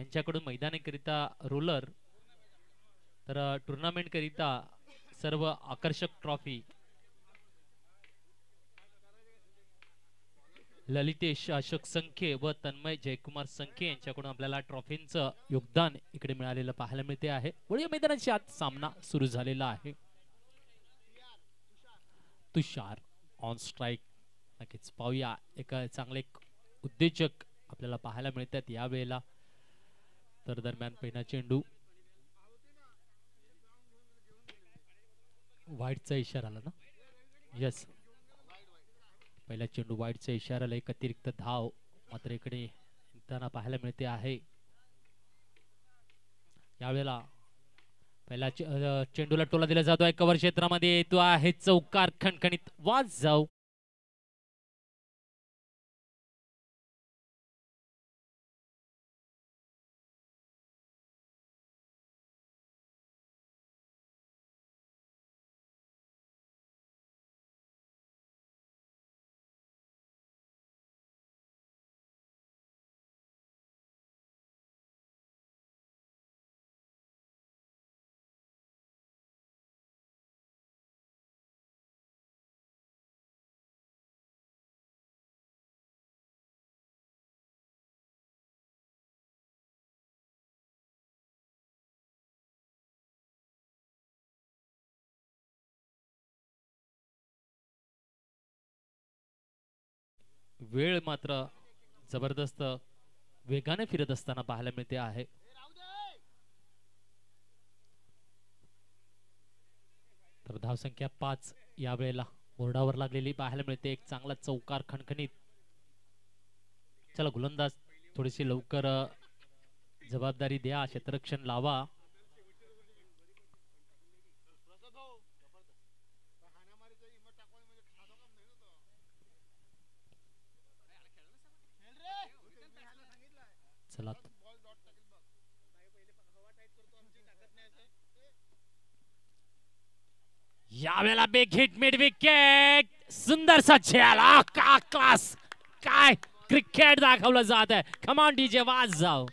यांच्याकडून मैदानाकरिता रोलर, तर टुर्नामेंट करिता सर्व आकर्षक ट्रॉफी ललितेश अशोक संखे व तन्मय जयकुमार संखे यांच्याकडून आपल्याला ट्रॉफींचं योगदान इकडे मिळालेलं पाहायला मिळते आहे. वळीय मैदानाच्या आत सामना सुरू झालेला आहे. तुषार ऑन स्ट्राइक. नक्कीच पाहूया, एक चांगले उद्योजक आपल्याला पाहायला मिळतात यावेळेला. तर दरम्यान पहिला चेंडू वाईटचा इशारा आला ना. यस, पहिला चेंडू वाईटचा इशारा, एक अतिरिक्त धाव मात्र इकडे निघताना पाहायला मिळते आहे. यावेळेला पहिला चेंडूला टोला दिला जातो आहे कव्हर क्षेत्रामध्ये. येतो आहे चौकार खणखणीत, वाज जाऊ. वेळ मात्र जबरदस्त वेगाने फिरत असताना पाहायला मिळते आहे. तर धावसंख्या 5 यावेळेला बोर्डावर लागलेली पाहायला मिळते. एक चांगला चौकार खणखणीत. चला गोलंदाज थोडीशी लवकर जबाबदारी द्या, क्षेत्ररक्षण लावा. चला यावेळेला बिग हिट मिड विकेट. सुंदरसा झेल. का क्लास, काय क्रिकेट दाखवलं जात आहे. कमान डीजे वाज जाऊ.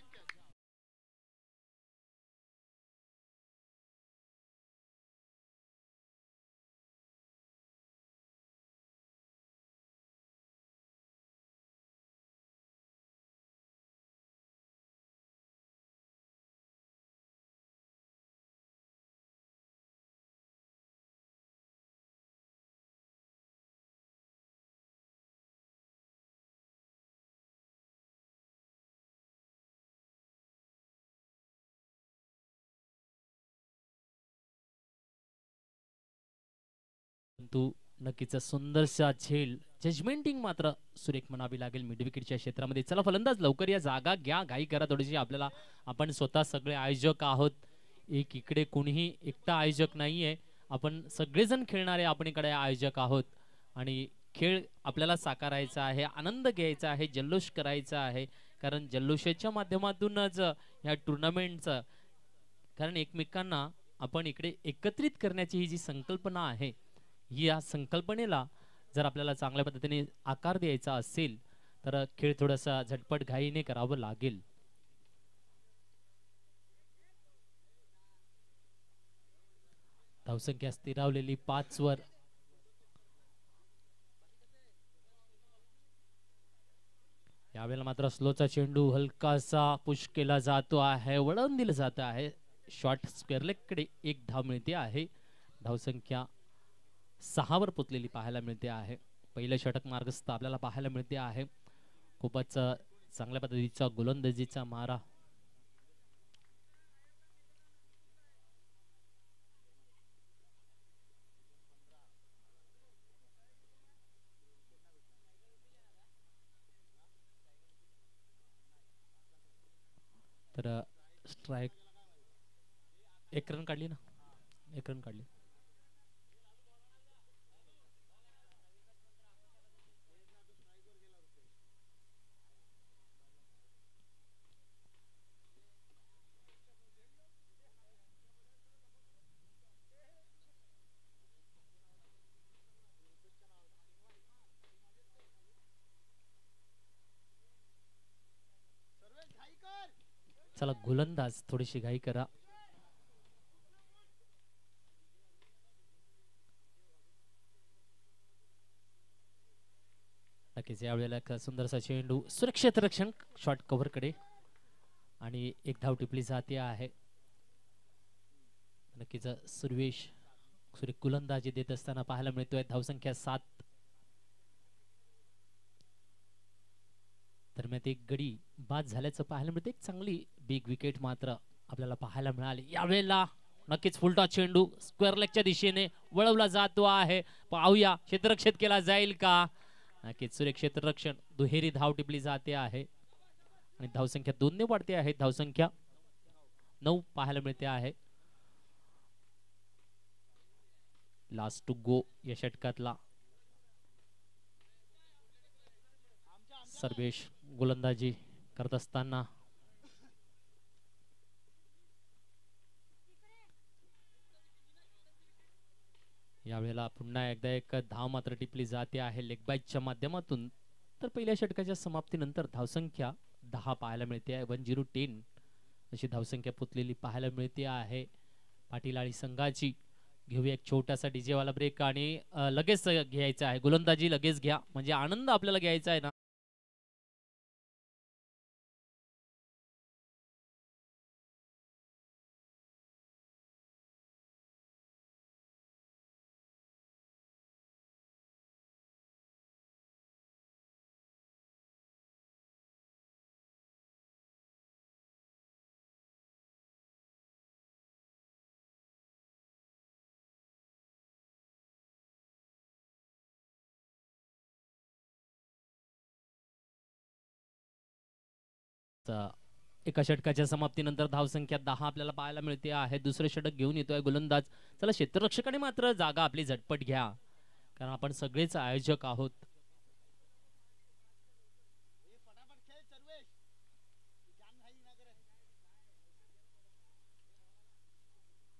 परंतु नक्कीच सुंदरसा झेल, जजमेंटिंग मात्र सुरेख म्हणावी लागेल मिड विकेटच्या क्षेत्रामध्ये. चला फलंदाज लवकर या जागा घ्या, घाई करा थोडीशी. आपल्याला आपण स्वतः सगळे आयोजक आहोत. एक इकडे कोणीही एकटा आयोजक नाहीये, आपण सगळेजण खेळणारे आपण इकडे आयोजक आहोत. आणि खेळ आपल्याला साकारायचा आहे, आनंद घ्यायचा आहे, जल्लोष करायचा आहे. कारण जल्लोषाच्या माध्यमातूनच ह्या टुर्नामेंटचं, कारण एकमेकांना आपण इकडे एकत्रित करण्याची ही जी संकल्पना आहे, या संकल्पनेला जर आपल्याला चांगल्या पद्धतीने आकार द्यायचा असेल तर खेळ थोडासा झटपट घाईने करावं लागेल. धावसंख्या स्थिरावलेली 5 वर. यावेळेला मात्र स्लोचा चेंडू हलकासा पुश केला जातो आहे, वळण दिलं जात आहे. शॉर्ट स्क्वेअर लेग कडे एक धाव मिळते आहे. धावसंख्या 6 वर पोचलेली पाहायला मिळते आहे. पहिलं षटक मार्गस्थ आपल्याला पाहायला मिळते आहे. खूपच चांगल्या पद्धतीचा गोलंदाजीचा मारा. तर स्ट्राइक, एक रन काढली ना, एक रन काढली. चला गोलंदाज थोडीशी घाई करा. नक्कीच यावेळेला एक सुंदरसा चेंडू सुरक्षित रक्षण शॉर्ट कव्हर कडे आणि एक धाव टिपली जाते आहे. नक्कीच सुरेश गोलंदाजी देत असताना पाहायला मिळतोय. धावसंख्या 7. दरम्यान एक गडी बाद झाल्याचं पाहायला मिळते. एक चांगली बिग विकेट मात्र आपल्याला पाहायला मिळाली. यावेळेला नक्कीच फुलटॉ चेंडू स्क्वेअर लेगच्या दिशेने वळवला जातो आहे. पाहूया क्षेत्ररक्षित केला जाईल का. नक्कीच सुरक्षित क्षेत्ररक्षण दुहेरी धाव टिपली जाते आहे आणि धावसंख्या 2 ने वाढते आहे. धावसंख्या 9 पाहायला मिळते आहे. लास्ट टू गो या षटकातला सर्वेश गोलंदाजी करत असताना यावेळेला पुन्हा एकदा एक धाव मात्र टिपली जाते आहे लेग बाईटच्या माध्यमातून. तर पहिल्या षटकाच्या समाप्तीनंतर धावसंख्या 10 पाहायला मिळते आहे. 10 अशी धावसंख्या पोचलेली पाहायला मिळते आहे पाटील संघाची. घेऊया एक छोटासा डीजे वाला ब्रेक आणि लगेच घ्यायचा आहे. गोलंदाजी लगेच घ्या म्हणजे आनंद आपल्याला घ्यायचा आहे ना. एका षटकाच्या समाप्तीनंतर धावसंख्या 10 आपल्याला पाहायला मिळते आहे. दुसरे षटक घेऊन येतोय गोलंदाज. चला क्षेत्ररक्षकाने मात्र जागा आपली झटपट घ्या कारण आपण सगळेच आयोजक आहोत.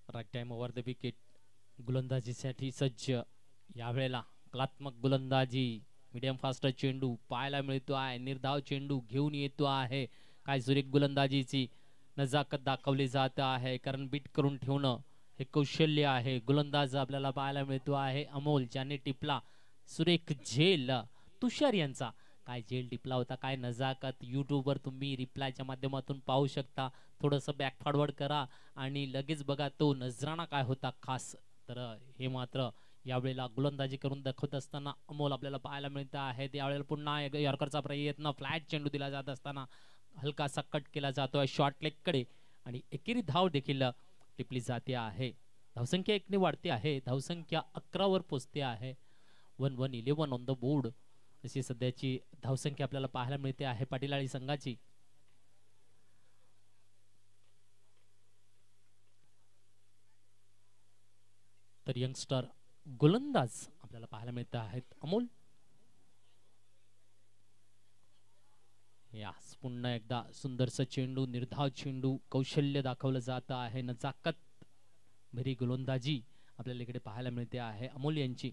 Right time over the wicket गोलंदाजीसाठी सज्ज. यावेळेला कलात्मक गोलंदाजी मीडियम फास्ट चेंडू पाहायला मिळतो आहे. निर्धाव चेंडू घेऊन येतो आहे. काय सुरेख गोलंदाजीची नजाकत दाखवली जात आहे कारण बीट करून ठेवणं हे कौशल्य आहे. गोलंदाज आपल्याला पाहायला मिळतो आहे अमोल ज्याने टिपला सुरेख झेल तुषार यांचा. काय झेल टिपला होता काय नजाकत यूट्यूबवर तुम्ही रिप्लायच्या माध्यमातून पाहू शकता. थोडंसं बॅक फॉरवर्ड करा आणि लगेच बघा तो नजराणा काय होता खास. तर हे मात्र यावेळेला गोलंदाजी करून दाखवत असताना अमोल आपल्याला पाहायला मिळत आहे. यावेळेला पुन्हा यॉर्करचा प्रयत्न फ्लॅट चेंडू दिला जात असताना हलकासा कट केला जातोय शॉर्ट लेग कडे आणि एकेरी धाव देखील टिपली जाते आहे. धावसंख्या 1 ने वाढते आहे. धावसंख्या 11 वर पोहोचते आहे. 1-1-11 ऑन द बोर्ड अशी सध्याची धावसंख्या आपल्याला पाहायला मिळते आहे पाटील संघाची. तर यंगस्टर गोलंदाज आपल्याला पाहायला मिळत आहेत अमोल. यास पुन्हा एकदा सुंदरसा चेंडू निर्धाव चेंडू कौशल्य दाखवलं जात आहे. नजाकत भरी गोलंदाजी आपल्याला इकडे पाहायला मिळते आहे अमोल यांची.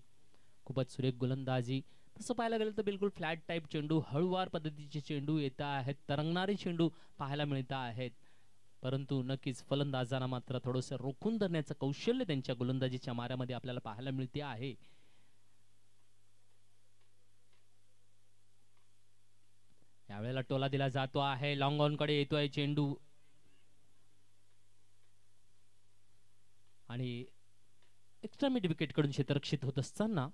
खूपच सुरेख गोलंदाजी. तसं पाहायला गेलं तर बिलकुल फ्लॅट टाइप चेंडू हळूवार पद्धतीचे चेंडू येत आहेत. तरंगणारे चेंडू पाहायला मिळत आहेत परंतु नक्कीच फलंदाजांना मात्र थोडंसं रोखून धरण्याचं कौशल्य त्यांच्या गोलंदाजीच्या माऱ्यामध्ये आपल्याला पाहायला मिळते आहे. यावेळेला टोला दिला जातो आहे. लॉंग ऑन कडे येतोय चेंडू आणि एक्स्ट्रा मिड विकेट कडून क्षेत्ररक्षित होत असताना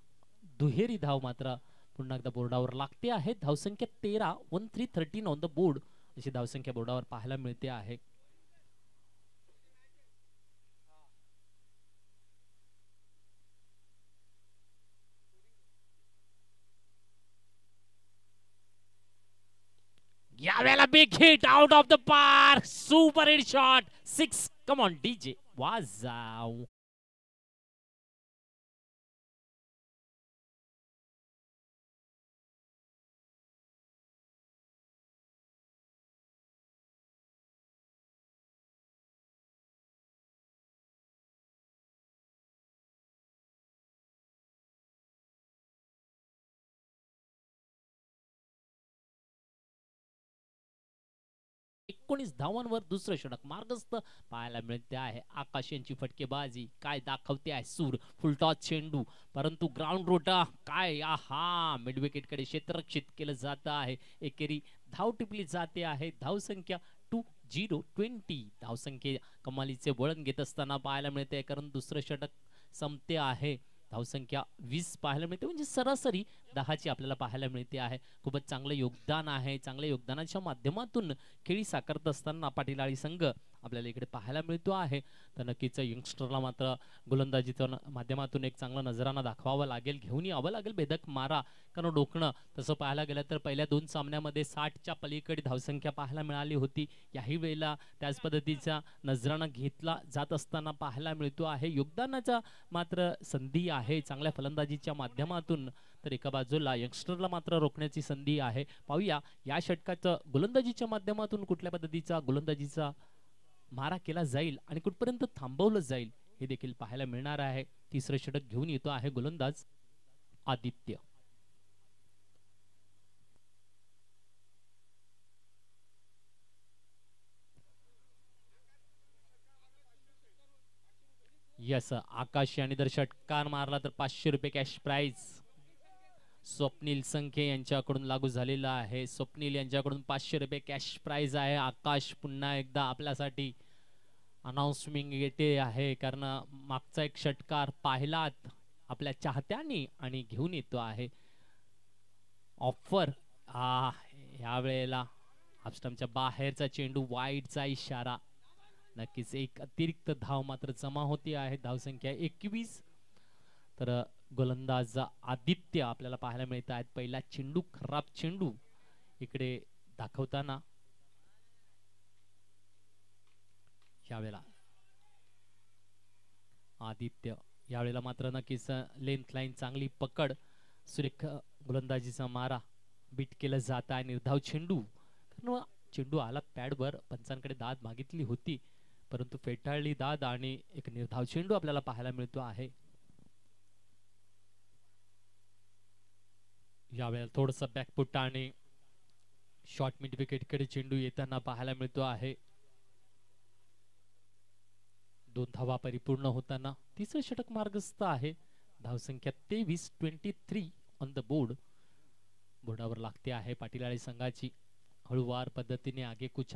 दुहेरी धाव मात्र पुन्हा एकदा बोर्डावर लागते आहे. धावसंख्या 13 13 ऑन द बोर्ड अशी धावसंख्या बोर्डावर पाहायला मिळते आहे. यावेळेला big hit out of the park. Super hit shot 6. Come on DJ वाजाव. 19 धावांवर दुसरं षटक मार्गस्थ पाहायला मिळते आहे. आकाश यांची फटकेबाजी काय दाखवते आहे सूर. फुलटॉस चेंडू परंतु ग्राउंड रोटा काय हा मिड विकेट कडे क्षेत्ररक्षित केलं जात आहे. एकेरी धाव टिपली जाते आहे. धावसंख्या 2020 धावसंख्ये कमालीचे वळण घेत असताना पाहायला मिळते कारण दुसरं षटक संपते आहे. धावसंख्या 20 पाहायला मिळते म्हणजे सरासरी 10ची आपल्याला पाहायला मिळते आहे. खूपच चांगलं योगदान आहे. चांगल्या योगदानाच्या माध्यमातून खेळी साकारत असताना पाटीलाळी संघ आपल्याला इकडे पाहायला मिळतो आहे. तर नक्कीच यंगस्टरला मात्र गोलंदाजीच्या माध्यमातून एक चांगला नजराना दाखवावा लागेल. घेऊन यावं लागेल बेधक मारा कारण डोकणं तसं पाहायला गेलं तर पहिल्या 2 सामन्यामध्ये 60च्या पलीकडे धावसंख्या पाहायला मिळाली होती. याही वेळेला त्याच पद्धतीचा नजराना घेतला जात असताना पाहायला मिळतो आहे. योगदानाचा मात्र संधी आहे चांगल्या फलंदाजीच्या माध्यमातून. तर एका बाजूला यंगस्टरला मात्र रोखण्याची संधी आहे. पाहूया या षटकाचं गोलंदाजीच्या माध्यमातून कुठल्या पद्धतीचा गोलंदाजीचा मारा केला जाईल आणि कुठपर्यंत थांबवलं जाईल हे देखील पाहायला मिळणार आहे. तिसरं षटक घेऊन येतो आहे गोलंदाज आदित्य. यस आकाश यांनी जर षटकार मारला तर 500 रुपये कॅश प्राइज स्वप्नील संखे यांच्याकडून लागू झालेला आहे. स्वप्नील यांच्याकडून 500 रुपये कॅश प्राइज आहे. आकाश पुन्हा एकदा आपल्यासाठी अनाउन्समेंट येते आहे कारण मागचा एक षटकार पाहिलात आपल्या चाहत्यांनी आणि घेऊन येतो आहे ऑफर. या वेळेला ऑफस्टंपच्या बाहेरचा चेंडू वाईडचा इशारा. नक्कीच एक अतिरिक्त धाव मात्र जमा होती आहे. धावसंख्या 21. तर गोलंदाज आदित्य आपल्याला पाहायला मिळत आहेत. पहिला चेंडू खराब चेंडू इकडे दाखवताना यावेळेला आदित्य यावेळेला मात्र नक्कीच लेंथ लाईन चांगली पकड सुरेख गोलंदाजीचा मारा बीट केलं जात आहे. निर्धाव चेंडू चेंडू आला पॅडवर पंचांकडे दाद मागितली होती परंतु फेटाळली दाद आणि एक निर्धाव चेंडू आपल्याला पाहायला मिळतो आहे. यावेळेला थोडस बॅकफुट आणि शॉर्ट मिड विकेट कडे चेंडू येताना पाहायला मिळतो आहे. 2 धावा परिपूर्ण होताना तिसरं षटक मार्गस्थ आहे. धावसंख्या 23 ऑन द बोर्ड. बोर्डावर लागते आहे पाटीलाळी संघाची हळूवार पद्धतीने आगे कुछ.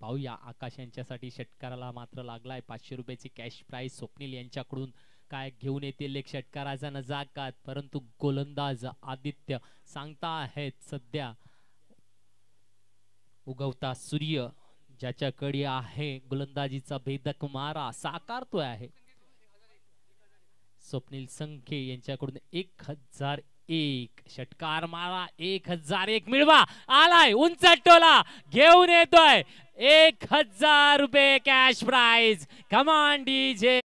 पाहूया आकाश यांच्यासाठी षटकाराला मात्र लागलाय 500 रुपयाची कॅश प्राइज. स्वप्नील यांच्याकडून काय घेऊन येतील एक षटकाराचा नजाकत परंतु गोलंदाज आदित्य सांगता आहेत सध्या उगवता सूर्य ज्याच्याकडे आहे गोलंदाजीचा भेदक मारा साकारतोय आहे. स्वप्नील संखे यांच्याकडून 1001 षटकार मारा 1001 मिळवा आलाय उंच टोला घेऊन येतोय 1000 रुपये कॅश प्राइज. कमान डीजे.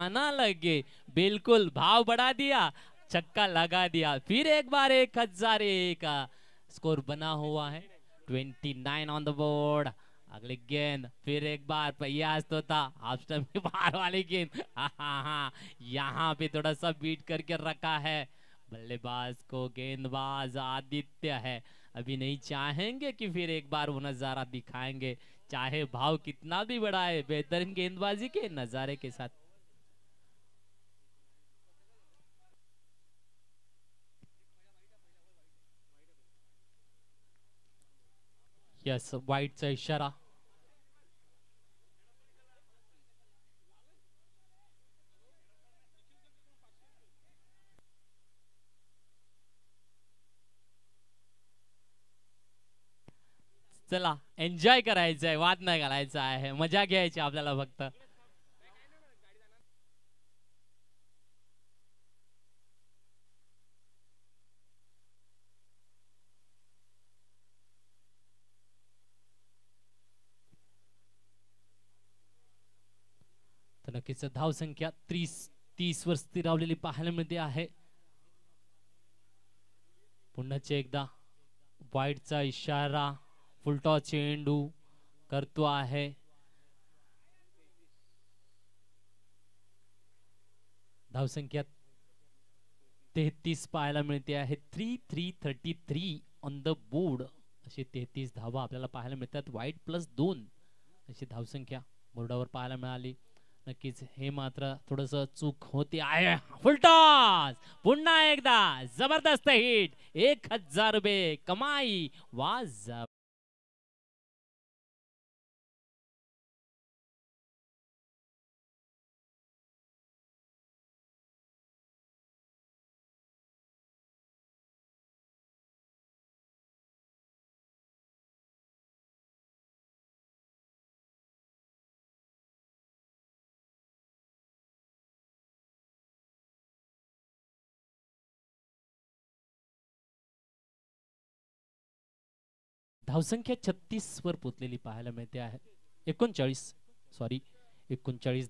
आना लगे बिल्कुल भाव बढ़ा दिया छक्का लगा दिया फिर एक बार 1001 का स्कोर बना हुआ है. 29 ऑन द बोर्ड. अगली गेंद फिर एक बार प्रयास तो था हाफ स्टंप के बाहर वाली गेंद. यहाँ पे थोड़ा सा बीट करके रखा है बल्लेबाज को. गेंदबाज आदित्य है अभी नहीं चाहेंगे कि फिर एक बार वो नजारा दिखाएंगे चाहे भाव कितना भी बड़ा है. बेहतरीन गेंदबाजी के नजारे के साथ यस वाईटचा इशारा. चला एन्जॉय करायचंय वाद नाही घालायचा आहे मजा घ्यायची आपल्याला फक्त. तर नक्कीच धाव संख्या 30 वर स्थिरावलेली पाहायला मिळते आहे. पुन्हा एकदा वाईडचा इशारा, फुलटॉस चेंडू करतो आहे. धावसंख्या 33 पाहायला मिळते आहे. 3-3-33 ऑन द बोर्ड. अशी 33 धावा आपल्याला पाहायला मिळतात. वाईड +2 अशी धावसंख्या बोर्डावर पाहायला मिळाली. नक्कीच हे मात्र थोडस चूक होती आहे. फुलटॉस पुन्हा एकदा जबरदस्त हिट. 1000 रुपये कमाई वाज. धावसंख्या 36 वर पोचलेली पाहायला मिळते आहे. 39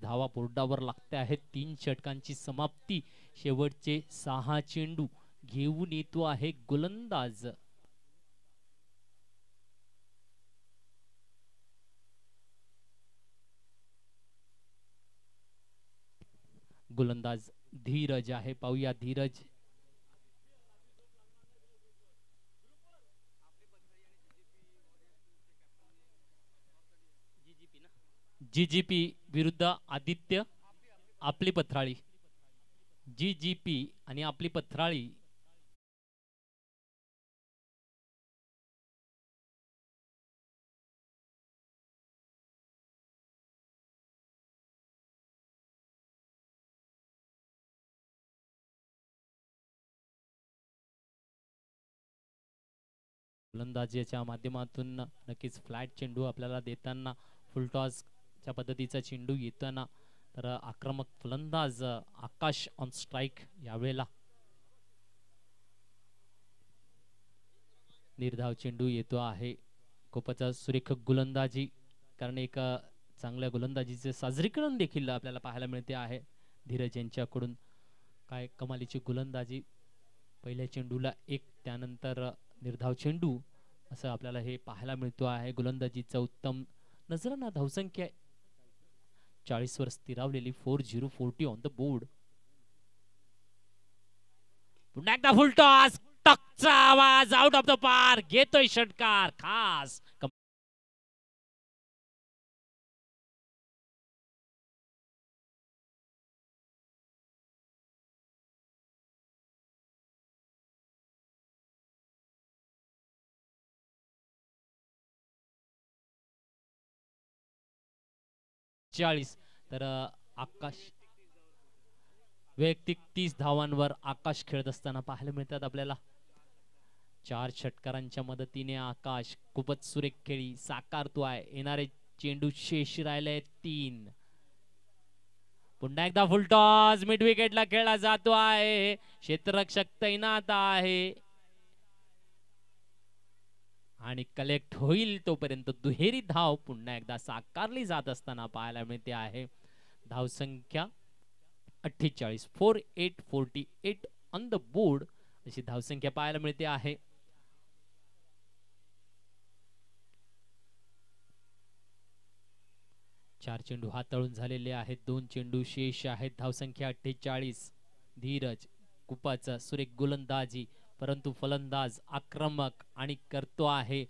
धावा बोर्डावर लागते आहेत. 3 षटकांची समाप्ती. शेवटचे 6 चेंडू घेऊन येतो आहे गोलंदाज. गोलंदाज धीरज आहे. पाहूया धीरज. जीजीपी विरुद्ध आदित्य आपली पथराळी. जीजीपी आणि आपली पथराळी. गोलंदाजीच्या माध्यमातून नक्कीच फ्लॅट चेंडू आपल्याला देताना, फुलटॉसच्या पद्धतीचा चेंडू येताना, तर आक्रमक फलंदाज आकाश ऑन स्ट्राइक. यावेळेला निर्धाव चेंडू येतो आहे. खूपच सुरेख गोलंदाजी, कारण एक चांगल्या गोलंदाजीचे साजरीकरण देखील आपल्याला पाहायला मिळते आहे धीरज यांच्याकडून. काय कमालीची गोलंदाजी. पहिल्या चेंडूला 1, त्यानंतर निर्धाव चेंडू, असं आपल्याला हे पाहायला मिळतो आहे. गोलंदाजीचा उत्तम नजराना. धावसंख्या 40 वर स्थिरावलेली. 40-40 ऑन द बोर्ड. पुन्हा एकदा फुलटॉस. टकचा आवाज. Out of the park. घेतोय षटकार खास. 40. तर आकाश वैयक्तिक 30 धावांवर आकाश खेळत असताना पाहायला मिळतात आपल्याला. 4 षटकारांच्या मदतीने आकाश खूपच सुरेख खेळी साकारतो आहे. येणारे चेंडू शेष राहिले 3. पुन्हा एकदा फुलटॉस. मिड विकेटला खेळला जातो आहे. क्षेत्ररक्षक तैनात आहे आणि कलेक्ट होईल तोपर्यंत दुहेरी धाव पुन्हा एकदा साकारली जात असताना पाहायला मिळते आहे. धावसंख्या 48. 48-48 ऑन द बोर्ड अशी धावसंख्या पाहायला मिळते आहे. चार चेंडू हाताळून झालेले आहेत. 2 चेंडू शेष आहेत. धावसंख्या 48. धीरज खूपच सुरेख गोलंदाजी, परंतु फलंदाज आक्रमक आणि करतो आहे.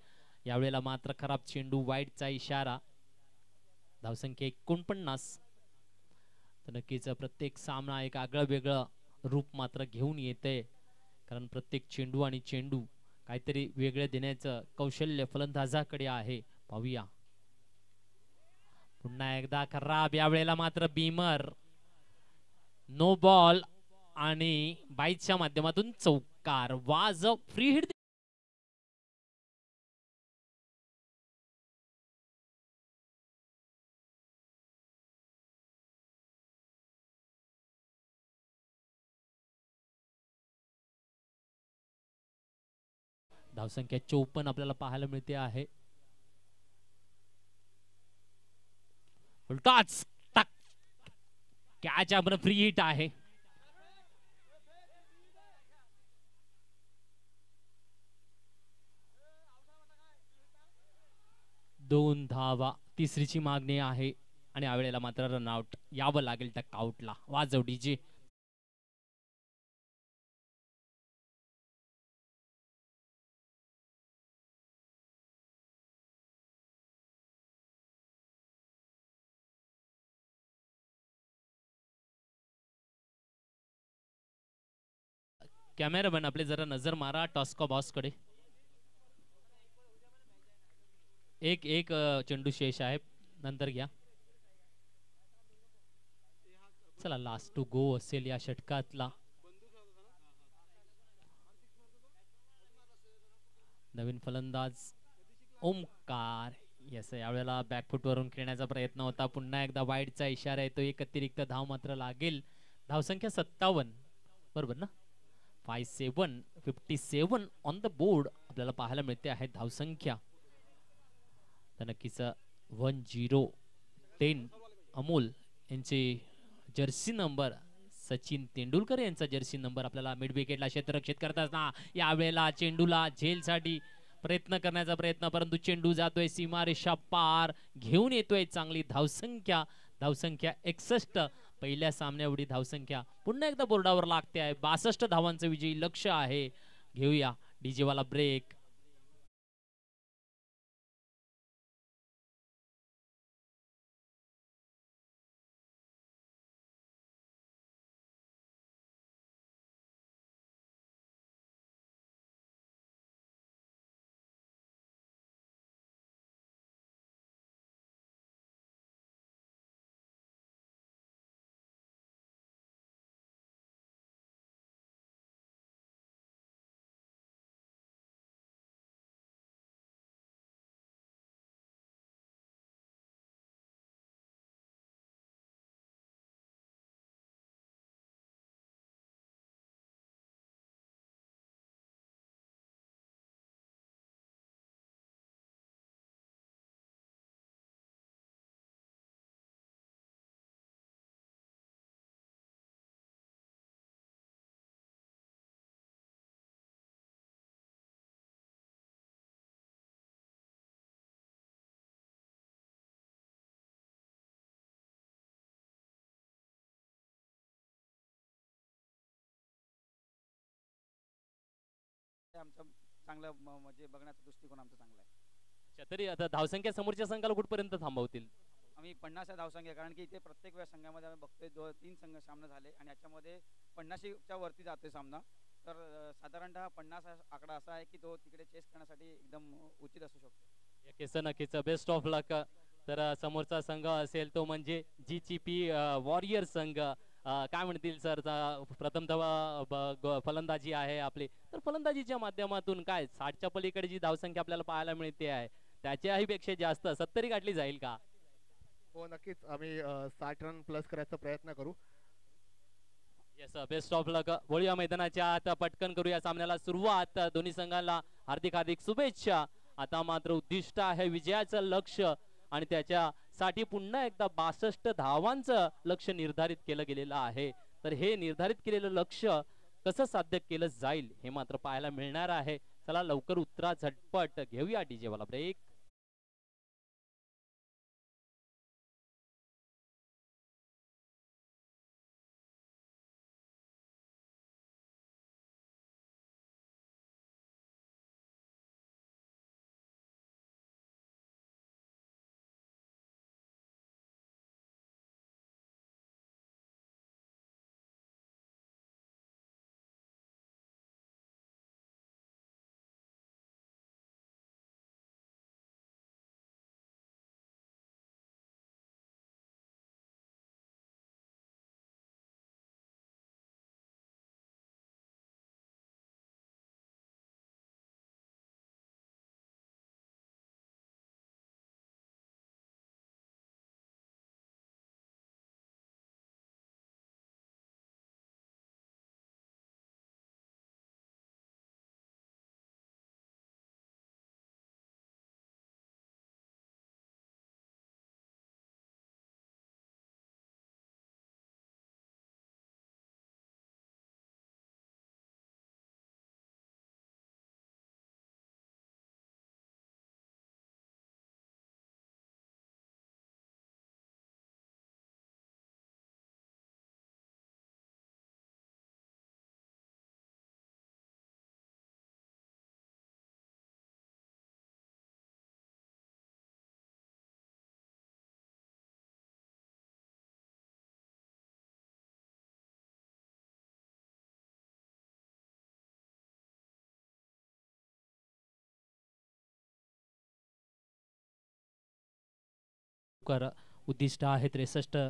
यावेळेला मात्र खराब चेंडू. वाईडचा इशारा. धावसंख्या 49. तर नक्कीच प्रत्येक सामना एक आगळं वेगळं रूप मात्र घेऊन येते, कारण प्रत्येक चेंडू आणि चेंडू काहीतरी वेगळे देण्याचं कौशल्य फलंदाजाकडे आहे. पाहूया. पुन्हा एकदा खराब. यावेळेला मात्र बीमर. नो बॉल आणि बाईच्या माध्यमातून चौकार. वाज फ्री हिट. धावसंख्या 54 आपल्याला पाहायला मिळते आहे. उलटाच कॅच आपण फ्री हिट आहे. 2 धावा तिसरीची मागणी आहे आणि यावेळेला मात्र रनआउट यावं लागेल टकआउटला. वाजव डीजे. कॅमेरामॅन आपले जरा नजर मारा टॉस्को बॉस कडे. एक एक चेंडू शेष आहे, नंतर घ्या. चला लास्ट टू गो असेल या षटकातला. नवीन फलंदाज ओमकार. यस, यावेळेला बॅकफुट वरून खेळण्याचा प्रयत्न होता. पुन्हा एकदा वाईडचा इशारा येतो. एक अतिरिक्त धाव मात्र लागेल. धावसंख्या 57 बरोबर ना. 57 ऑन द बोर्ड आपल्याला पाहायला मिळते आहे धावसंख्या. तर नक्कीच 1010 अमोल यांचे जर्सी नंबर, सचिन तेंडुलकर यांचा जर्सी नंबर आपल्याला मिड विकेटला क्षेत्ररक्षित करत असताना यावेळेला चेंडूला झेलसाठी प्रयत्न करण्याचा प्रयत्न, परंतु चेंडू जातोय सीमारेषा पार, घेऊन येतोय चांगली धावसंख्या. धावसंख्या 61. पहिल्या सामन्या एवढी धावसंख्या पुन्हा एकदा बोर्डावर लागते आहे. 62 धावांचं विजयी लक्ष आहे. घेऊया डीजे वाला ब्रेक. आमचं चांगलं म्हणजे बघण्याचा दृष्टिकोन आमचा चांगला आहे. अच्छा, तरी आता धावसंख्या समोरच्या संघाला कुठपर्यंत थांबवतील? आम्ही 50 धावसंख्या, कारण की इथे प्रत्येक वेळेस संघामध्ये आम्ही बघतोय 3 संघ सामने झाले आणि याच्यामध्ये 50च्या वरती जातोय सामना. तर साधारणतः 50 आकडा असा आहे की तो तिकडे चेस करण्यासाठी एकदम उचित असू शकतो. नक्कीच नक्कीच, बेस्ट ऑफ लक. तर समोरचा संघ असेल तो म्हणजे जीचीपी वॉरियर संघ. काय म्हणतील सर, प्रथमतः फलंदाजी आहे आपली. तर फलंदाजीच्या माध्यमातून काय 60च्या पलीकडे जी धावसंख्या आपल्याला पाहायला मिळते आहे त्याच्याही पेक्षा जास्त 70 गाठली जाईल का? हो नक्कीच, आम्ही 60 रन प्लस करायचा प्रयत्न करू. येस, बेस्ट ऑफ लक. वळूया मैदानाच्या आता पटकन करूया सामन्याला सुरुवात. दोन्ही संघांना हार्दिक हार्दिक शुभेच्छा. आता मात्र उद्दिष्ट आहे विजयाचं लक्ष आणि त्याच्यासाठी पुन्हा एकदा 62 धावांचं लक्ष निर्धारित केलं गेलेलं आहे. तर हे निर्धारित केलेलं लक्ष कसं साध्य केलं जाईल हे मात्र पाहायला मिळणार आहे. चला लवकर उतरा झटपट. घेऊया डीजे वाला ब्रेक. लवकर उद्दिष्ट आहे 63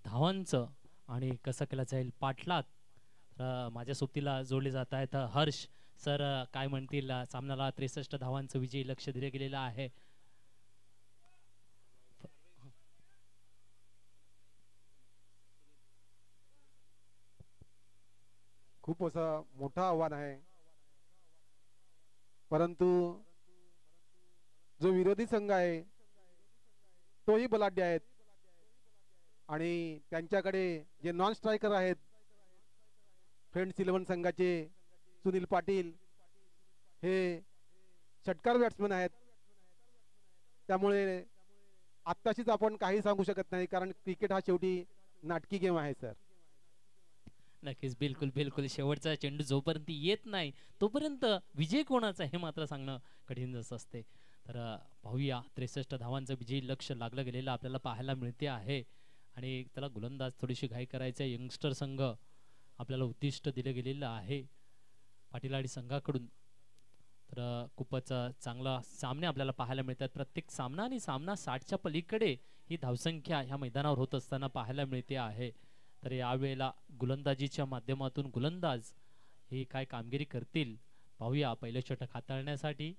धावांचं आणि कसं केलं जाईल पाठलाग. माझ्या सोबतीला जोडले जात आहेत हर्ष सर. काय म्हणतील सामन्याला 63 धावांचं विजयी लक्ष दिले गेलेलं आहे. खूप असं मोठं आव्हान आहे, परंतु जो विरोधी संघ आहे तोही बलाढ्य आहेत आणि त्यांच्याकडे जे नॉन स्ट्रायकर आहेत फ्रेंड्स 11 संघाचे सुनील पाटील हे षटकार बॅट्समन आहेत. त्यामुळे आत्ताशीच आपण काही सांगू शकत नाही, कारण क्रिकेट हा शेवटी नाटकी गेम आहे सर. नक्कीच, बिलकुल बिलकुल. शेवटचा चेंडू जोपर्यंत येत नाही तोपर्यंत विजय कोणाचा हे मात्र सांगणं कठीणच असते. तर पाहूया 63 धावांचं विजयी लक्ष लागलं गेलेलं आपल्याला पाहायला मिळते आहे आणि त्याला गोलंदाज थोडीशी घाई करायचं. यंगस्टर संघ आपल्याला उद्दिष्ट दिलं गेलेलं आहे पाटीलाडी संघाकडून. तर खूपच चांगला सामने आपल्याला पाहायला मिळतात. प्रत्येक सामना आणि सामना 60च्या पलीकडे ही धावसंख्या ह्या मैदानावर होत असताना पाहायला मिळते आहे. तर यावेळेला गोलंदाजीच्या माध्यमातून गोलंदाज हे काय कामगिरी करतील पाहूया. पहिलं षटक हाताळण्यासाठी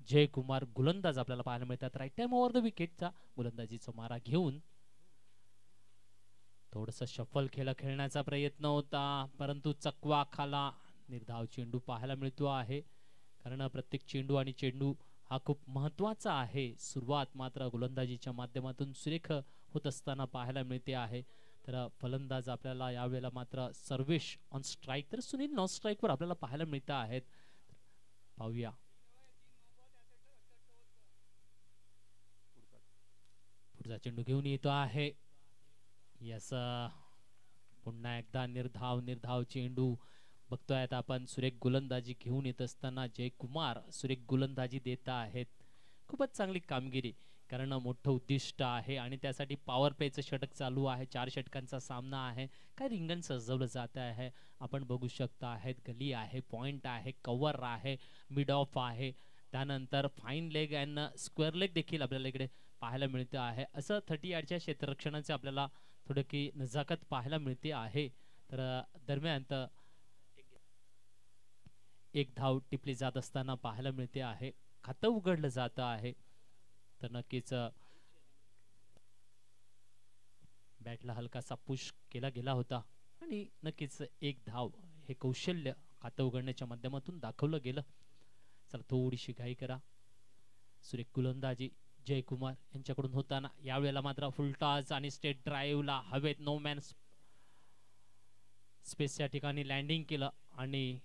जयकुमार गोलंदाज आपल्याला पाहायला मिळतात. राईट टाइम ओव्हर द विकेटचा गोलंदाजीचा मारा घेऊन थोडस शफल खेळण्याचा प्रयत्न होता, परंतु चकवा खाला. निर्धाव चेंडू पाहायला मिळतो आहे, कारण प्रत्येक चेंडू आणि चेंडू हा खूप महत्वाचा आहे. सुरुवात मात्र गोलंदाजीच्या माध्यमातून सुरेख होत असताना पाहायला मिळते आहे. तर फलंदाज आपल्याला यावेळेला मात्र सर्वेश ऑन स्ट्राईक, तर सुनील नॉन स्ट्राईक वर आपल्याला पाहायला मिळत आहेत. पाहूया पुढचा चेंडू घेऊन येतो आहे. यस, पुन्हा एकदा निर्धाव चेंडू बघतोय आता आपण. सुरेख गोलंदाजी घेऊन येत असताना जयकुमार सुरेख गोलंदाजी देत आहेत. खूपच चांगली कामगिरी, कारण मोठं उद्दिष्ट आहे आणि त्यासाठी पॉवर प्लेचं षटक चालू आहे. 4 षटकांचा सामना आहे. काय रिंगण सजवलं जात आहे आपण बघू शकता आहेत. गली आहे, पॉइंट आहे, कव्हर आहे, मिड ऑफ आहे, त्यानंतर fine leg and square leg देखील आपल्याला इकडे पाहायला मिळते आहे. असं 30 यार्डच्या क्षेत्ररक्षणाचे आपल्याला थोडं की नजाकत पाहायला मिळते आहे. तर दरम्यान एक धाव टिपली जात असताना पाहायला मिळते आहे. खातं उघडलं जात आहे. तर नक्कीच बॅटला हलकासा पुश केला गेला होता आणि नक्कीच एक धाव हे कौशल्य खातं उघडण्याच्या माध्यमातून दाखवलं गेलं. चला थोडीशी घाई करा. सुरेख गोलंदाजी जयकुमार यांच्याकडून होताना यावेळेला मात्र फुलटॉस आणि स्टेट ड्राईव्हला हवेत नो मॅन स्पेसच्या ठिकाणी लँडिंग केलं आणि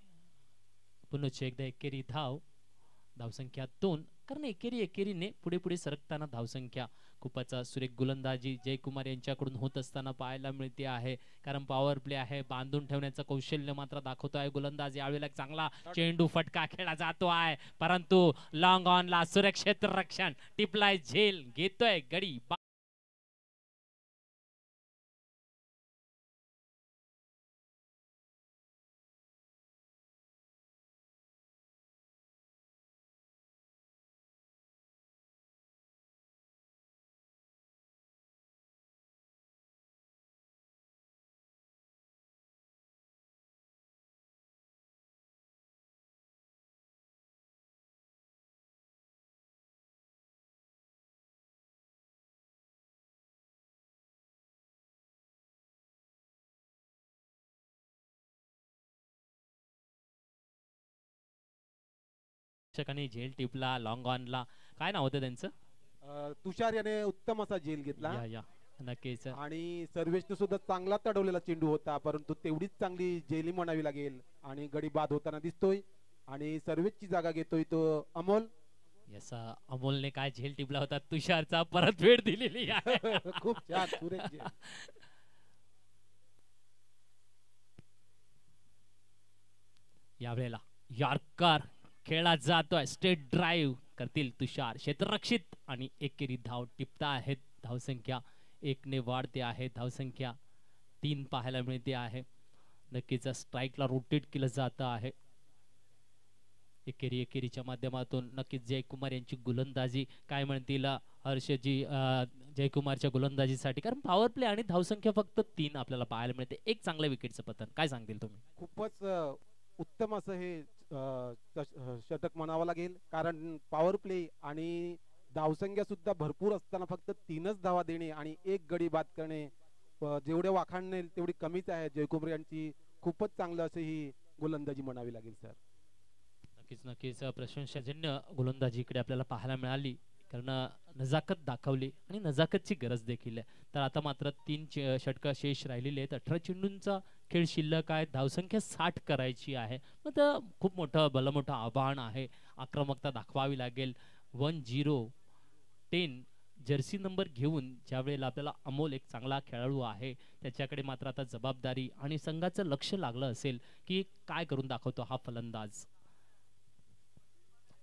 पुन्हा एकदा एकेरी धावसंख्या 2, कारण एकेरीने पुढे सरकताना धावसंख्या खूपच सुरेख गोलंदाजी जयकुमार यांच्याकडून होत असताना पाहायला मिळते आहे. कारण पॉवर प्ले आहे, बांधून ठेवण्याचं कौशल्य मात्र दाखवतो आहे गोलंदाज. यावेळेला चांगला चेंडू फटका खेळला जातो आहे, परंतु लॉंग ऑनला सुरेख क्षेत्ररक्षण टिपलाय झेल घेतोय गडी. झेल टिपला लॉंग ऑनला. काय नाव होतं त्यांचं? तुषार याने उत्तम असा झेल घेतला. या नक्कीच. आणि सर्वेशने सुद्धा चांगला तडवलेला चेंडू होता, परंतु तेवढीच चांगली झेली म्हणावी लागेल आणि गडी बाद होताना दिसतोय आणि सर्वेशची जागा घेतोय तो अमोल. यस, अमोलने काय झेल टिपला होता तुषारचा परतफेड दिलेली आहे. खूप छान सुरेख झेल. यावेळेला यॉर्कर खेळला जातोय. स्टेट ड्राईव्ह करतील तुषार, क्षेत्ररक्षित आणि एकेरी धाव टिपता आहेत. धावसंख्या 1 ने वाढते आहे. धावसंख्या 3 पाहायला मिळते आहे. नक्कीच स्ट्राईकला रोटेट केलं जात आहे. एकेरीच्या माध्यमातून नक्कीच जयकुमार यांची गोलंदाजी काय म्हणतील हर्षजी जयकुमारच्या गोलंदाजीसाठी, कारण पॉवर प्ले आणि धावसंख्या फक्त 3 आपल्याला पाहायला मिळते. एक चांगल्या विकेटचं पतन, काय सांगतील तुम्ही? खूपच उत्तम असं हे षटक म्हणावं लागेल, कारण पॉवर प्ले आणि धावसंख्या सुद्धा भरपूर असताना फक्त 3च धावा देणे आणि 1 गडी बाद करणे जेवढे वाखाणणे तेवढी कमीच आहे. जयकुमार यांची खूपच चांगलं असं ही गोलंदाजी म्हणावी लागेल सर. नक्कीच प्रशंसाजन्य गोलंदाजी इकडे आपल्याला पाहायला मिळाली, कारण नजाकत दाखवली आणि नजाकतची गरज देखील आहे. तर आता मात्र 3 षटकं शेष राहिलेली आहेत. 18 चेंडूंचा खेळ शिल्लक आहे. धावसंख्या 60 करायची आहे. मग तर खूप मोठं आव्हान आहे. आक्रमकता दाखवावी लागेल. 10-10 जर्सी नंबर घेऊन ज्या वेळेला आपल्याला अमोल एक चांगला खेळाडू आहे, त्याच्याकडे मात्र आता जबाबदारी आणि संघाचं लक्ष लागलं असेल की काय करून दाखवतो हा फलंदाज.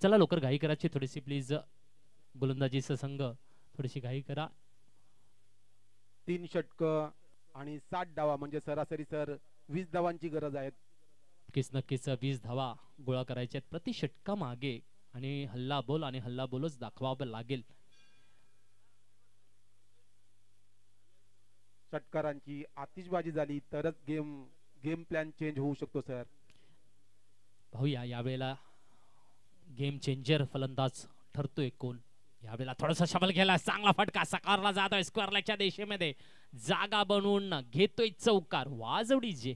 चला लवकर घाई करायची थोडीशी प्लीज, गोलंदाजीचा संघ थोडीशी घाई करा. 3 षटकं आणि 60 धावा म्हणजे सरासरी सर 20 धावांची गरज आहे. नक्कीच 20 धावा गोळा करायच्या आहेत प्रति षटका मागे, आणि हल्ला बोलच दाखवावं लागेल. षटकारांची आतिषबाजी झाली तरच गेम प्लॅन चेंज होऊ शकतो सर. पाहूया यावेळेला गेम चेंजर फलंदाज ठरतोय कोण. यावेळेला थोडासा शबल गेला, चांगला फटका साकारला जातोय स्क्वेअर लेगच्या दिशेमध्ये, जागा बनवून घेतोय चौकार. वाजवडी जे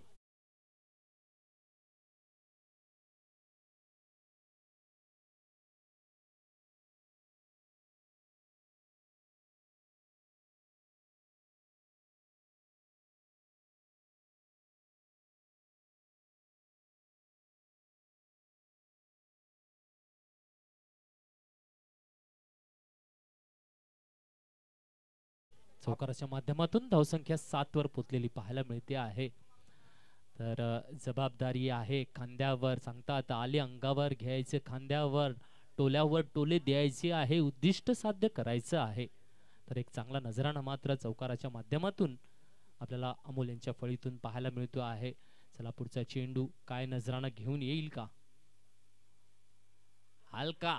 चौकाराच्या माध्यमातून धावसंख्या 7 वर पोचलेली पाहायला मिळते आहे. तर जबाबदारी आहे खांद्यावर, सांगतात आले अंगावर घ्यायचे, खांद्यावर टोल्यावर टोले द्यायचे आहे, उद्दिष्ट साध्य करायचं आहे. तर एक चांगला नजराणा मात्र चौकाराच्या माध्यमातून आपल्याला अमोल यांच्या फळीतून पाहायला मिळतो आहे. चला पुढचा चेंडू काय नजराणा घेऊन येईल का. हलका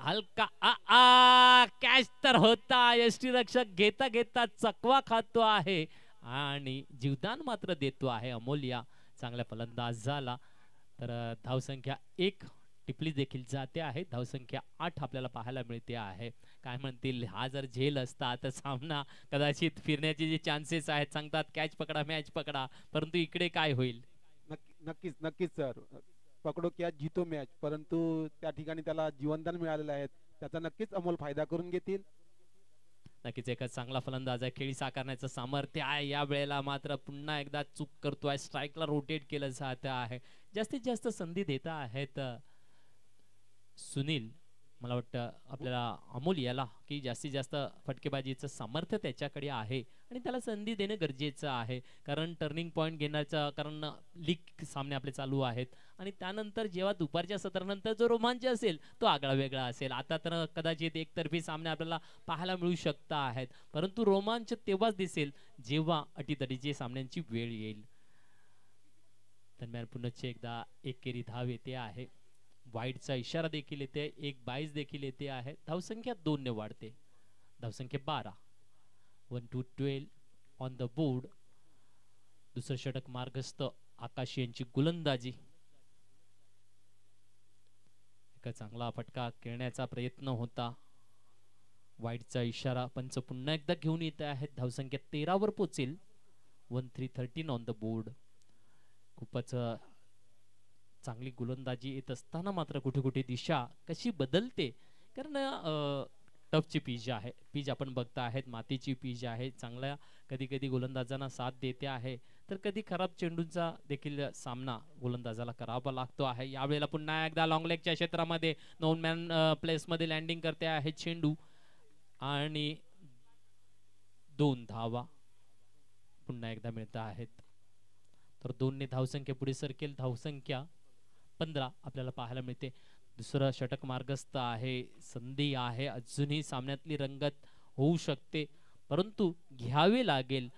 कॅच तर होता. यष्टीरक्षक घेता चकवा खातो आहे आणि जीवदान मात्र देतो आहे अमोल या चांगल्या फलंदाजाला. तर धावसंख्या 1 टिपली देखील जाते आहे. धावसंख्या 8 आपल्याला पाहायला मिळते आहे. काय म्हणतील, हा जर झेल असता तर सामना कदाचित फिरण्याचे जे चान्सेस आहेत, सांगतात कॅच पकडा मॅच पकडा, परंतु इकडे काय होईल. नक्कीच सर, पकडो कॅच जितो मॅच, परंतु त्या ठिकाणी त्याला जीवनदान मिळालेलं आहे, त्याचा नक्कीच अमोल फायदा करून घेतील. नक्कीच एक चांगला फलंदाज आहे, खेळी साकारण्याचं सामर्थ्य आहे. या वेळेला मात्र पुन्हा एकदा चूक करतोय, स्ट्राईकला रोटेट केलं जात आहे. जास्तीत जास्त संधी देता आहेत सुनील, मला वाटतं आपल्याला अमोल याला, की जास्तीत जास्त फटकेबाजीचं सामर्थ्य त्याच्याकडे आहे आणि त्याला संधी देणं गरजेचं आहे. कारण टर्निंग पॉईंट घेण्याचं, कारण लीग सामने आपले चालू आहेत आणि त्यानंतर जेव्हा दुपारच्या सत्रानंतर जो रोमांच असेल तो आगळा वेगळा असेल. आता तर कदाचित एकतर्फी सामने आपल्याला पाहायला मिळू शकता आहेत, परंतु रोमांच तेव्हाच दिसेल जेव्हा अटीतटीची सामन्यांची वेळ येईल. दरम्यान पुन्हा एकदा एकेरी धाव येते आहे. वाईडचा इशारा देखील येते, 1-22 देखील येते आहे. धावसंख्या 2 ने वाढते, धावसंख्या 12. 1-12 ऑन द बोर्ड. दुसरं षटक मार्गस्थ आकाश यांची गोलंदाजी. एक चांगला फटका खेळण्याचा प्रयत्न होता, वाईडचा इशारा. पंच पुन्हा एकदा घेऊन येत आहेत. धावसंख्या 13 वर पोहोचेल. 1-3-13 ऑन द बोर्ड. खूपच चांगली गोलंदाजी येत असताना मात्र कुठे कुठे दिशा कशी बदलते, कारण टफची पीच आहे, पीच आपण बघता आहेत, मातीची पीच आहे. चांगल्या कधी कधी गोलंदाजांना साथ देते आहे, तर कधी खराब चेंडूंचा देखील सामना गोलंदाजाला करावा लागतो आहे. यावेळेला पुन्हा एकदा लॉंग लेगच्या क्षेत्रामध्ये 9 मॅन प्लेस मध्ये लँडिंग करते आहे चेंडू आणि 2 धावा पुन्हा एकदा मिळत आहेत. तर 2 ने धावसंख्या पुढे सरकेल. धावसंख्या 15 आपल्याला पाहायला मिळते. दुसरं षटक मार्गस्थ आहे, संधी आहे, अजूनही सामन्यातली रंगत होऊ शकते, परंतु घ्यावे लागेल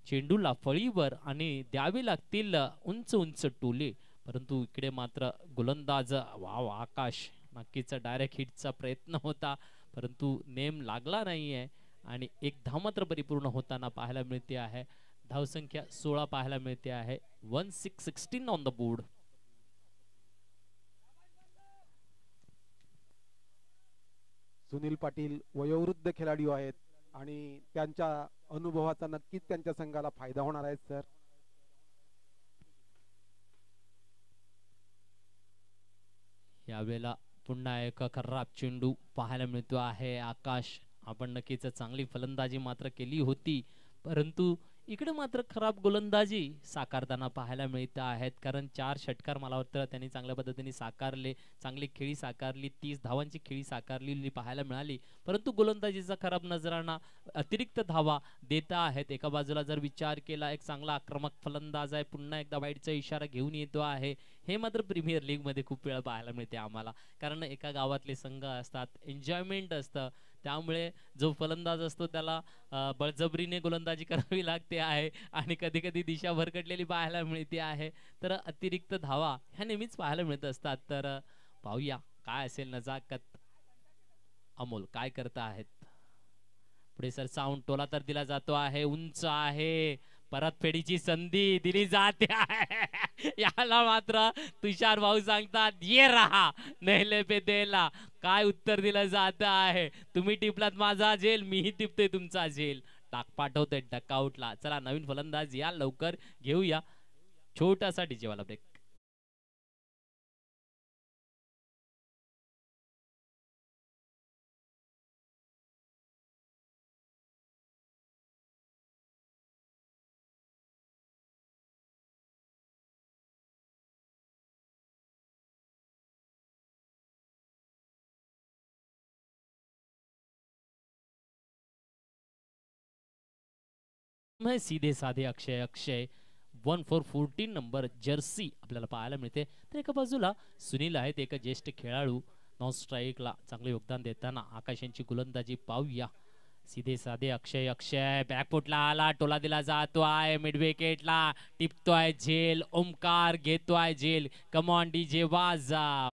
चेंडूला फळीवर आणि द्यावे लागतील उंच उंच टोले. परंतु इकडे मात्र गोलंदाज वाव आकाश नक्कीच डायरेक्ट हिटचा प्रयत्न होता, परंतु नेम लागला नाहीये आणि एक धाव मात्र परिपूर्ण होताना पाहायला मिळते आहे. धावसंख्या 16 पाहायला मिळते आहे. 1616 on the board. Sunil Patil वयोवृद्ध खेळाडू आहेत आणि त्यांच्या अनुभवाचा नक्कीच त्यांच्या संघाला फायदा होणार आहे सर. यावेळेला पुन्हा एक खराब चेंडू पाहायला मिळतो आहे. आकाश, आपण नक्कीच चांगली फलंदाजी मात्र केली होती, परंतु इकडे मात्र खराब गोलंदाजी साकारताना पाहायला मिळत आहेत. कारण 4 षटकार मला वाटतं त्यांनी चांगल्या पद्धतीने साकारले, चांगली खेळी साकारली, 30 धावांची खेळी साकारलेली पाहायला मिळाली, परंतु गोलंदाजीचा खराब नजराणा अतिरिक्त धावा देता आहेत. एका बाजूला जर विचार केला, एक चांगला आक्रमक फलंदाज आहे, पुन्हा एकदा वाईटचा इशारा घेऊन येतो आहे. हे मात्र प्रीमियर लीग मध्ये खूप वेळा पाहायला मिळते आम्हाला, कारण एका गावातले संघ असतात, एन्जॉयमेंट असतं, त्यामुळे जो फलंदाज असतो त्याला बळजबरीने गोलंदाजी करावी लागते आहे आणि कधी कधी दिशा भरकटलेली पाहायला मिळते आहे. तर अतिरिक्त धावा ह्या नेहमीच पाहायला मिळत असतात. तर पाहूया काय असेल नजाकत. अमोल काय करता आहेत. पुढे सर साऊंड टोला तर दिला जातो आहे, उंच आहे, परतफेडीची संधी दिली जाते आहे. याला मात्र तुषार भाऊ सांगतात, ये रहा नेहले पे देला. काय उत्तर दिलं जात आहे, तुम्ही टिपलात माझा झेल, मीही टिपतोय तुमचा झेल. टाक पाठवतोय डकआउटला. चला नवीन फलंदाज या, लवकर घेऊया छोटासा डीजे वाला ब्रेक. सीधे साधे अक्षय 1414 नंबर जर्सी आपल्याला पाहायला मिळते. तर एका बाजूला सुनील आहेत, एक ज्येष्ठ खेळाडू, नॉन स्ट्राईकला चांगले योगदान देताना. आकाश यांची गोलंदाजी पाहूया. सीधे साधे अक्षय बॅकफुटला आला, टोला दिला जातो आहे, मिड विकेटला टिपतोय झेल. ओमकार घेतोय झेल. कमॉन डीजे वाजा.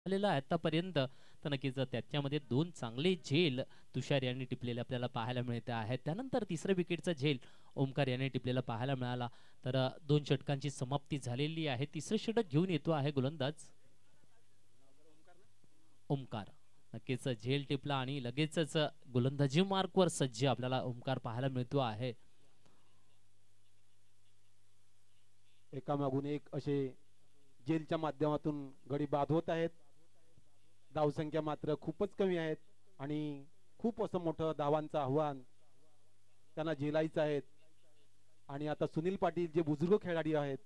आतापर्यंत तर नक्कीच त्याच्यामध्ये 2 चांगले झेल तुषार यांनी टिपलेले आपल्याला पाहायला मिळते आहेत. त्यानंतर तिसऱ्या विकेटचा झेल ओमकार यांनी टिपलेला पाहायला मिळाला. तर 2 षटकांची समाप्ती झालेली आहे. तिसरे षटक घेऊन येतो आहे गोलंदाज ओमकार. नक्कीच झेल टिपला आणि लगेचच गोलंदाजी मार्कवर सज्ज आपल्याला ओमकार पाहायला मिळतो आहे. एकामागून एक असे जेलच्या माध्यमातून गडी बाद होत आहेत. धावसंख्या मात्र खूपच कमी आहेत आणि खूप असं मोठं धावांचं आव्हान त्यांना झेलायचं आहे. आणि आता सुनील पाटील जे बुजुर्ग खेळाडू आहेत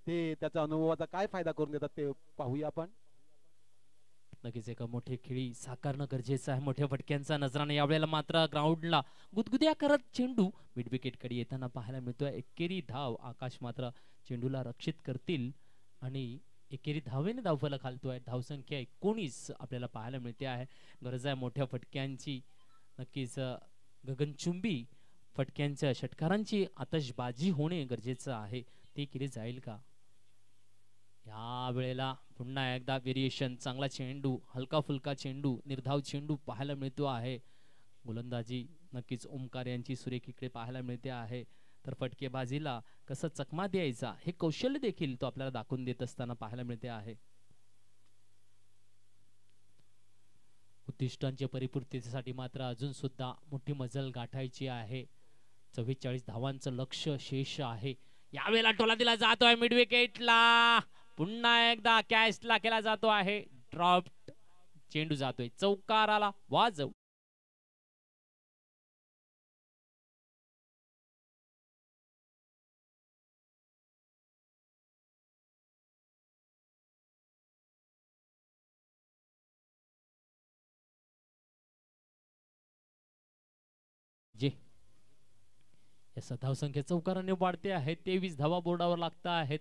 ते त्याचा अनुभवाचा काय फायदा करून देतात ते पाहूया आपण. नक्कीच एक मोठी खेळी साकारणं गरजेचं आहे. मोठ्या फटक्यांचा नजराणा यावेळेला मात्र ग्राउंडला गुदगुद्या करत चेंडू मिड विकेट कडे येताना पाहायला मिळतोय. एकेरी धाव. आकाश मात्र चेंडूला रक्षित करतील आणि एकेरी धावेने धावफलक घालतोय. धावसंख्या 19 आपल्याला पाहायला मिळते आहे. गरज आहे मोठ्या फटक्यांची. नक्कीच गगनचुंबी फटक्यांच्या षटकारांची आतषबाजी होणे गरजेचं आहे. ते केली जाईल का? या वेळेला पुन्हा एकदा व्हेरिएशन. चांगला चेंडू, हलका फुलका चेंडू, निर्धाव चेंडू पाहायला मिळतो आहे. गोलंदाजी नक्कीच ओमकार यांची सुरेख इकडे पाहायला मिळते आहे. तर फटकेबाजीला कसं चकमा द्यायचा हे कौशल्य देखील तो आपल्याला दाखवून देत असताना पाहायला मिळते आहे. उद्दिष्टांच्या परिपूर्तीसाठी मात्र अजून सुद्धा मोठी मजल गाठायची आहे. 44 धावांचं लक्ष शेष आहे. यावेळेला टोला दिला जातोय मिड विकेटला. पुन्हा एकदा कॅचला केला जातो आहे. ड्रॉप चेंडू जातोय चौकाराला वाजव. जे या धावसंख्या चौकाराने वाढते आहे. 23 धावा बोर्डावर लागत आहेत.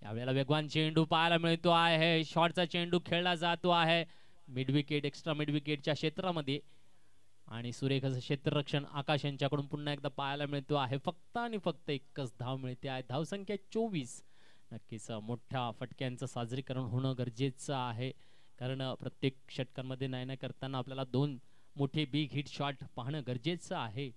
यावेळेला वेगवान चेंडू पाहायला मिळतो आहे. शॉटचा चेंडू खेळला जातो आहे मिड विकेट एक्स्ट्रा मिड विकेटच्या क्षेत्रामध्ये आणि सुरेख असं क्षेत्ररक्षण आकाश यांच्याकडून पुन्हा एकदा पाहायला मिळतो आहे. फक्त आणि फक्त एकच धाव मिळते आहे. धावसंख्या 24. नक्कीच मोठ्या फटक्यांचं साजरीकरण होणं गरजेचं आहे कारण प्रत्येक षटकांमध्ये नाही करताना आपल्याला 2 मोठे बिग हिट शॉट पाहणं गरजेचं आहे.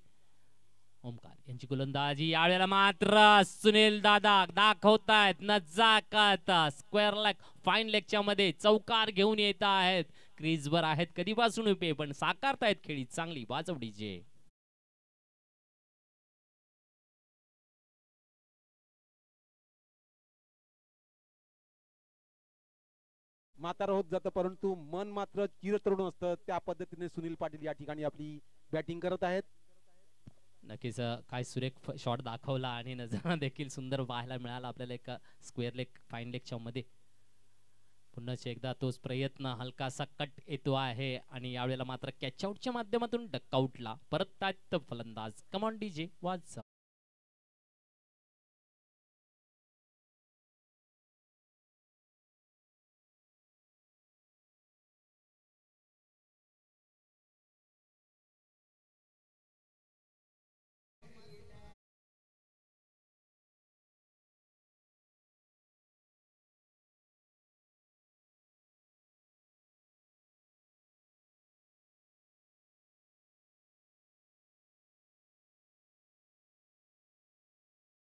ओमकार यांची गोलंदाजी यावेळेला मात्र सुनील दादा दाखवतायत नजाकत. स्क्वेअर लेग फाईन लेगच्या मध्ये चौकार घेऊन येत आहेत. क्रीजवर आहेत कधीपासून उभे पण साकारतायत खेळी चांगली वाजवडी. जे म्हातार होत जातं परंतु मन मात्र चिरतरुण असतं. त्या पद्धतीने सुनील पाटील या ठिकाणी आपली बॅटिंग करत आहेत. नक्कीच काय सुरेख शॉट दाखवला आणि नजारा देखील सुंदर पाहायला मिळाला आपल्याला एका स्क्वेअर लेग फाईन लेगच्या मध्ये. पुन्हा एकदा तोच प्रयत्न हलकासा कट येतो आहे आणि यावेळेला मात्र कॅचआउटच्या माध्यमातून डकआउटला परत फलंदाज. कमॉन डीजे वाज.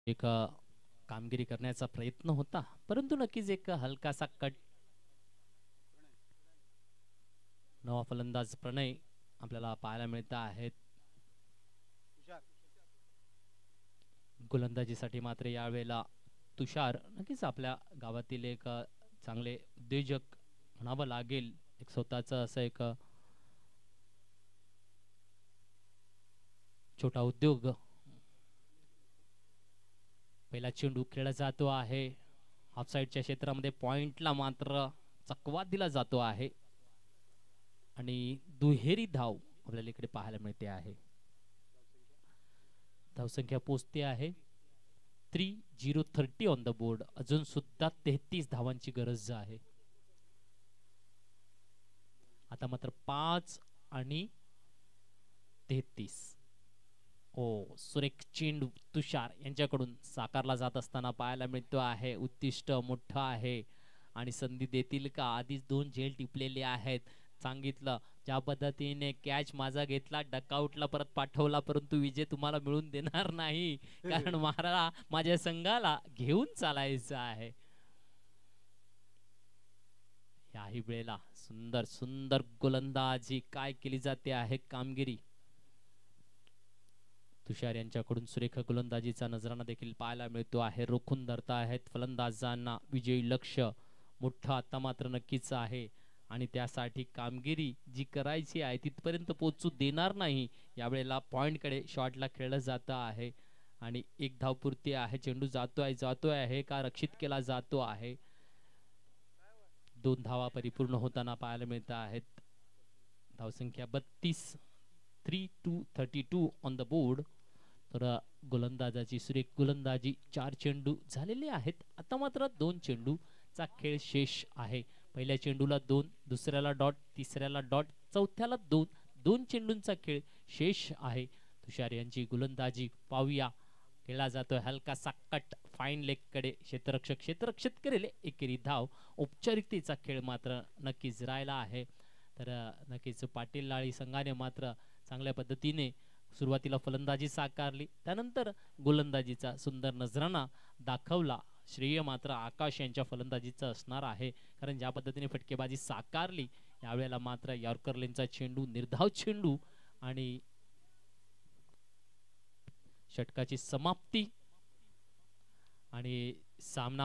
एक कामगिरी करण्याचा प्रयत्न होता परंतु नक्कीच एक हलकासा कट. नवा फलंदाज प्रणय आपल्याला पाहायला मिळत आहेत. गोलंदाजीसाठी मात्र यावेळेला तुषार नक्कीच आपल्या गावातील एक चांगले उद्योजक म्हणावं लागेल. एक स्वतःचं असं एक छोटा उद्योग. पहिला चेंडू खेळला जातो आहे हाफ साइडच्या क्षेत्रामध्ये. पॉइंटला मात्र चकवा दिला जातो आहे आणि दुहेरी धाव आपल्याला इकडे पाहायला मिळते आहे. धावसंख्या पोचते आहे 3030 ऑन द बोर्ड. अजून सुद्धा 33 धावांची गरज आहे. आता मात्र 5 आणि 33. सुरेख चेंडू तुषार यांच्याकडून साकारला जात असताना पाहायला मिळतो आहे. उत्तिष्ठ मोठं आहे आणि संधी देतील का. आधीच 2 झेल टिपलेले आहेत. सांगितलं ज्या पद्धतीने कॅच माझा घेतला डकआउटला परत पाठवला परंतु विजय तुम्हाला मिळून देणार नाही कारण मला माझ्या संघाला घेऊन चालायचं आहे. याही वेळेला सुंदर सुंदर गोलंदाजी काय केली जाते आहे. कामगिरी तुषार यांच्याकडून सुरेख गोलंदाजीचा नजराणा देखील पाहायला मिळतो आहे. रोखून धरता आहेत फलंदाजांना. विजयी लक्ष मोठं आता मात्र नक्कीच आहे आणि त्यासाठी कामगिरी जी करायची आहे तिथपर्यंत पोहोचू देणार नाही. यावेळेला पॉइंट कडे शॉटला खेळलं जात आहे आणि एक धावपुरती आहे. चेंडू जातोय आहे का रक्षित केला जातो आहे. 2 धावा परिपूर्ण होताना पाहायला मिळत आहेत. धावसंख्या 32. 3-32 ऑन द बोर्ड. तर गोलंदाजाची सुरेख गोलंदाजी. 4 चेंडू झालेले आहेत. आता मात्र 2 चेंडूचा खेळ शेष आहे. पहिल्या चेंडूला 2, दुसऱ्याला डॉट, तिसऱ्याला डॉट, चौथ्याला 2. 2 चेंडूंचा खेळ शेष आहे. तुषार यांची गोलंदाजी पाहूया. खेळला जातोय हलकासा कट फाईन लेग कडे. क्षेत्ररक्षक करेल एकेरी धाव. औपचारिकतेचा खेळ मात्र नक्कीच राहिला आहे. तर नक्कीच पाटील लाळी संघाने मात्र चांगल्या पद्धतीने सुरुवातीला फलंदाजी साकारली. त्यानंतर गोलंदाजीचा सुंदर नजराणा दाखवला. श्रेय मात्र आकाश यांच्या फलंदाजीचं असणार आहे कारण ज्या पद्धतीने फटकेबाजी साकारली यावेळेला मात्र यॉर्कर लेनचा चेंडू निर्धाव चेंडू आणि षटकाची समाप्ती आणि सामना